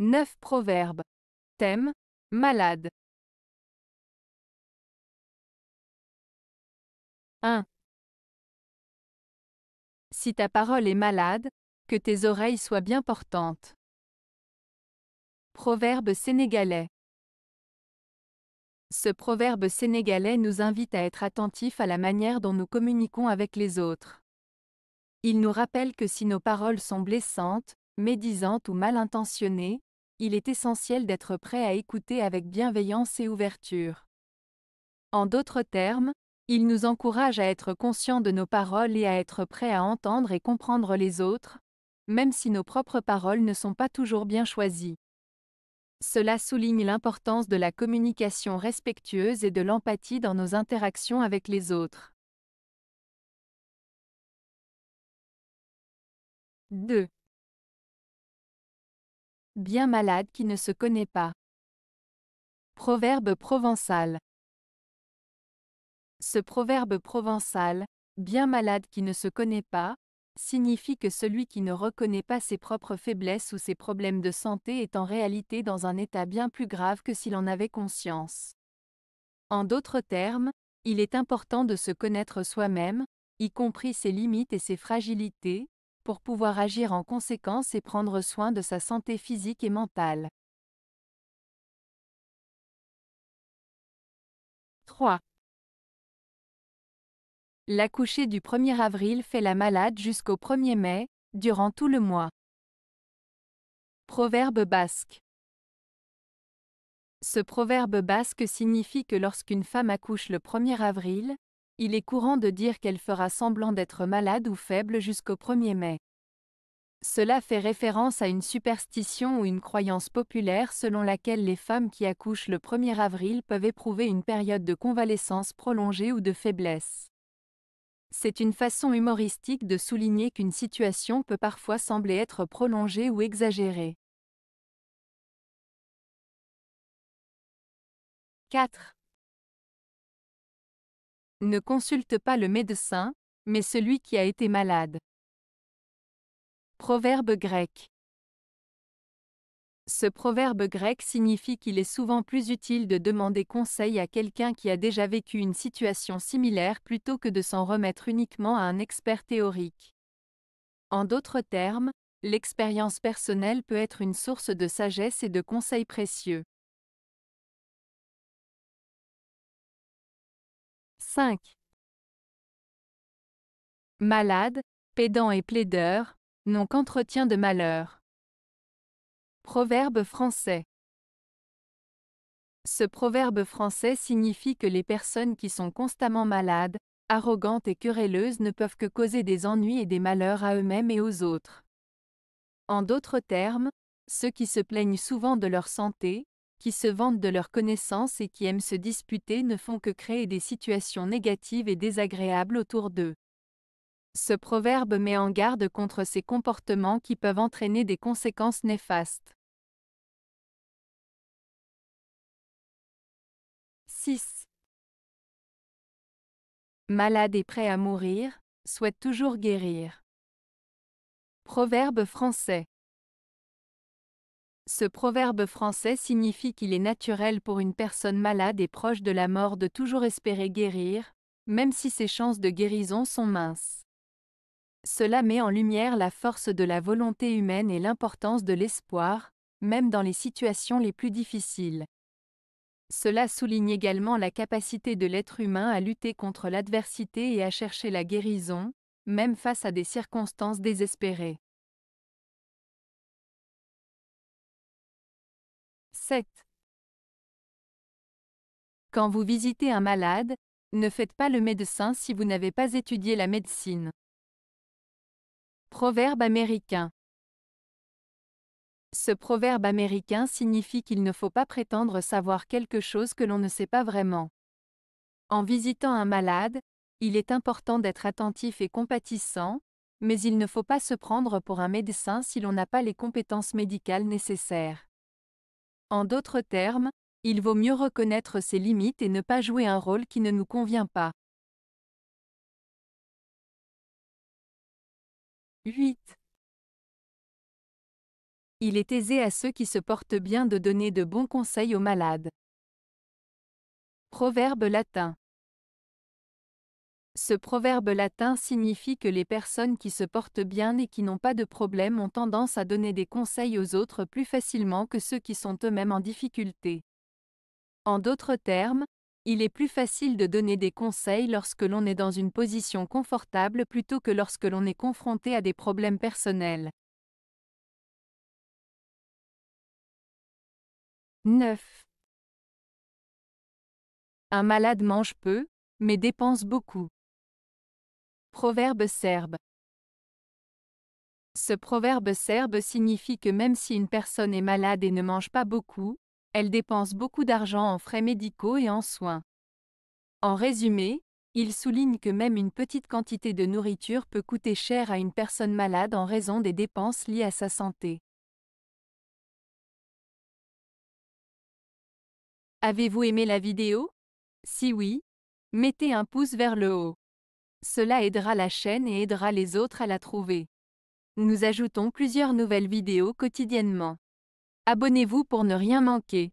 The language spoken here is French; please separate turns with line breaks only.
9 proverbes. Thème: malade. 1. Si ta parole est malade, que tes oreilles soient bien portantes. Proverbe sénégalais. Ce proverbe sénégalais nous invite à être attentifs à la manière dont nous communiquons avec les autres. Il nous rappelle que si nos paroles sont blessantes, médisantes ou mal intentionnées, il est essentiel d'être prêt à écouter avec bienveillance et ouverture. En d'autres termes, il nous encourage à être conscients de nos paroles et à être prêts à entendre et comprendre les autres, même si nos propres paroles ne sont pas toujours bien choisies. Cela souligne l'importance de la communication respectueuse et de l'empathie dans nos interactions avec les autres. 2. Bien malade qui ne se connaît pas. Proverbe provençal. Ce proverbe provençal, bien malade qui ne se connaît pas, signifie que celui qui ne reconnaît pas ses propres faiblesses ou ses problèmes de santé est en réalité dans un état bien plus grave que s'il en avait conscience. En d'autres termes, il est important de se connaître soi-même, y compris ses limites et ses fragilités, pour pouvoir agir en conséquence et prendre soin de sa santé physique et mentale. 3. L'accouchée du 1er avril fait la malade jusqu'au 1er mai, durant tout le mois. Proverbe basque. Ce proverbe basque signifie que lorsqu'une femme accouche le 1er avril, il est courant de dire qu'elle fera semblant d'être malade ou faible jusqu'au 1er mai. Cela fait référence à une superstition ou une croyance populaire selon laquelle les femmes qui accouchent le 1er avril peuvent éprouver une période de convalescence prolongée ou de faiblesse. C'est une façon humoristique de souligner qu'une situation peut parfois sembler être prolongée ou exagérée. 4. Ne consulte pas le médecin, mais celui qui a été malade. Proverbe grec. Ce proverbe grec signifie qu'il est souvent plus utile de demander conseil à quelqu'un qui a déjà vécu une situation similaire plutôt que de s'en remettre uniquement à un expert théorique. En d'autres termes, l'expérience personnelle peut être une source de sagesse et de conseils précieux. 5. Malade, pédant et plaideur, n'ont qu'entretien de malheur. Proverbe français. Ce proverbe français signifie que les personnes qui sont constamment malades, arrogantes et querelleuses ne peuvent que causer des ennuis et des malheurs à eux-mêmes et aux autres. En d'autres termes, ceux qui se plaignent souvent de leur santé, qui se vantent de leurs connaissances et qui aiment se disputer ne font que créer des situations négatives et désagréables autour d'eux. Ce proverbe met en garde contre ces comportements qui peuvent entraîner des conséquences néfastes. 6. Malade et prêt à mourir, souhaite toujours guérir. Proverbe français. Ce proverbe français signifie qu'il est naturel pour une personne malade et proche de la mort de toujours espérer guérir, même si ses chances de guérison sont minces. Cela met en lumière la force de la volonté humaine et l'importance de l'espoir, même dans les situations les plus difficiles. Cela souligne également la capacité de l'être humain à lutter contre l'adversité et à chercher la guérison, même face à des circonstances désespérées. 7. Quand vous visitez un malade, ne faites pas le médecin si vous n'avez pas étudié la médecine. Proverbe américain. Ce proverbe américain signifie qu'il ne faut pas prétendre savoir quelque chose que l'on ne sait pas vraiment. En visitant un malade, il est important d'être attentif et compatissant, mais il ne faut pas se prendre pour un médecin si l'on n'a pas les compétences médicales nécessaires. En d'autres termes, il vaut mieux reconnaître ses limites et ne pas jouer un rôle qui ne nous convient pas. 8. Il est aisé à ceux qui se portent bien de donner de bons conseils aux malades. Proverbe latin. Ce proverbe latin signifie que les personnes qui se portent bien et qui n'ont pas de problème ont tendance à donner des conseils aux autres plus facilement que ceux qui sont eux-mêmes en difficulté. En d'autres termes, il est plus facile de donner des conseils lorsque l'on est dans une position confortable plutôt que lorsque l'on est confronté à des problèmes personnels. 9. Un malade mange peu, mais dépense beaucoup. Proverbe serbe. Ce proverbe serbe signifie que même si une personne est malade et ne mange pas beaucoup, elle dépense beaucoup d'argent en frais médicaux et en soins. En résumé, il souligne que même une petite quantité de nourriture peut coûter cher à une personne malade en raison des dépenses liées à sa santé. Avez-vous aimé la vidéo? Si oui, mettez un pouce vers le haut. Cela aidera la chaîne et aidera les autres à la trouver. Nous ajoutons plusieurs nouvelles vidéos quotidiennement. Abonnez-vous pour ne rien manquer.